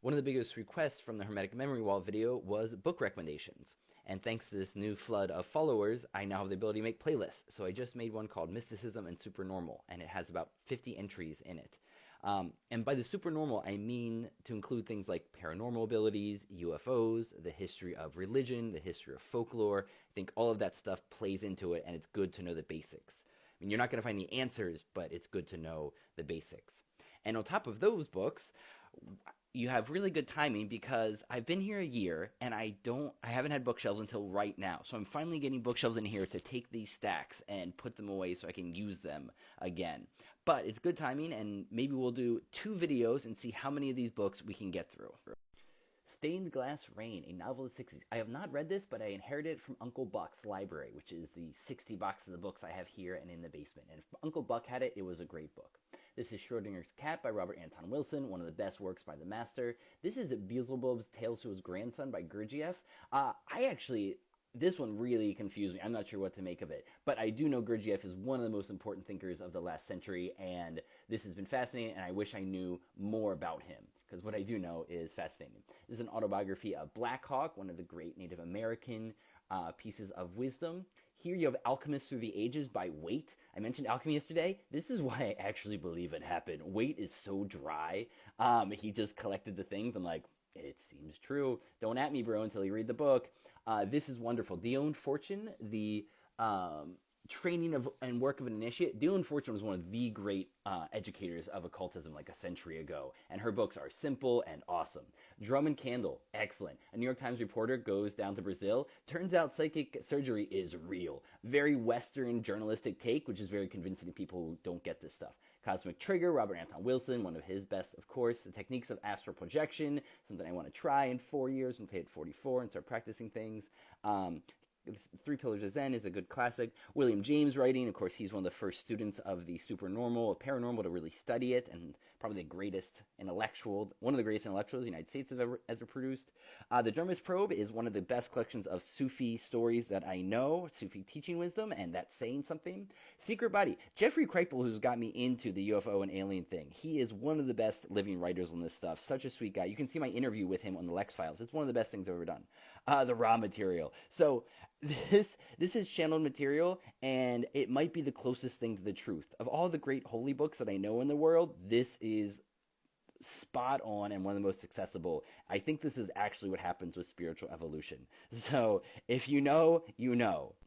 One of the biggest requests from the Hermetic Memory Wall video was book recommendations. And thanks to this new flood of followers, I now have the ability to make playlists. So I just made one called Mysticism and Supernormal, and it has about 50 entries in it. And by the supernormal, I mean to include things like paranormal abilities, UFOs, the history of religion, the history of folklore. I think all of that stuff plays into it, and it's good to know the basics. I mean, you're not going to find the answers, but it's good to know the basics. And on top of those books, you have really good timing because I've been here a year and I haven't had bookshelves until right now. So I'm finally getting bookshelves in here to take these stacks and put them away so I can use them again. But it's good timing, and maybe we'll do 2 videos and see how many of these books we can get through. Stained Glass Rain, a novel of the 60s. I have not read this, but I inherited it from Uncle Buck's library, which is the 60 boxes of books I have here and in the basement. And if Uncle Buck had it, it was a great book. This is Schrodinger's Cat by Robert Anton Wilson, one of the best works by the master. This is Beelzebub's Tales to His Grandson by Gurdjieff. This one really confused me. I'm not sure what to make of it. But I do know Gurdjieff is one of the most important thinkers of the last century, and this has been fascinating, and I wish I knew more about him, because what I do know is fascinating. This is an autobiography of Black Hawk, one of the great Native American pieces of wisdom. Here you have Alchemists Through the Ages by Waite. I mentioned alchemy yesterday. This is why I actually believe it happened. Waite is so dry. He just collected the things. I'm like, it seems true. Don't at me, bro, until you read the book. This is wonderful. Dion Fortune, the training of and work of an initiate. Dion Fortune was one of the great educators of occultism like a century ago, and her books are simple and awesome. Drum and Candle, excellent. A New York Times reporter goes down to Brazil. Turns out psychic surgery is real. Very Western journalistic take, which is very convincing to people who don't get this stuff. Cosmic Trigger, Robert Anton Wilson, one of his best, of course. The Techniques of Astral Projection, something I want to try in 4 years when I hit 44 and start practicing things. 3 Pillars of Zen is a good classic. William James writing, of course, he's one of the first students of the supernormal, paranormal, to really study it, and probably the greatest intellectual, one of the greatest intellectuals the United States have ever produced. The Dermis Probe is one of the best collections of Sufi stories that I know, Sufi teaching wisdom, and that's saying something. Secret Body, Jeffrey Kripal, who's got me into the UFO and alien thing. He is one of the best living writers on this stuff. Such a sweet guy. You can see my interview with him on the Lex Files. It's one of the best things I've ever done. The Raw Material. So this is channeled material, and it might be the closest thing to the truth. Of all the great holy books that I know in the world, this is spot on and one of the most accessible. I think this is actually what happens with spiritual evolution. So if you know, you know.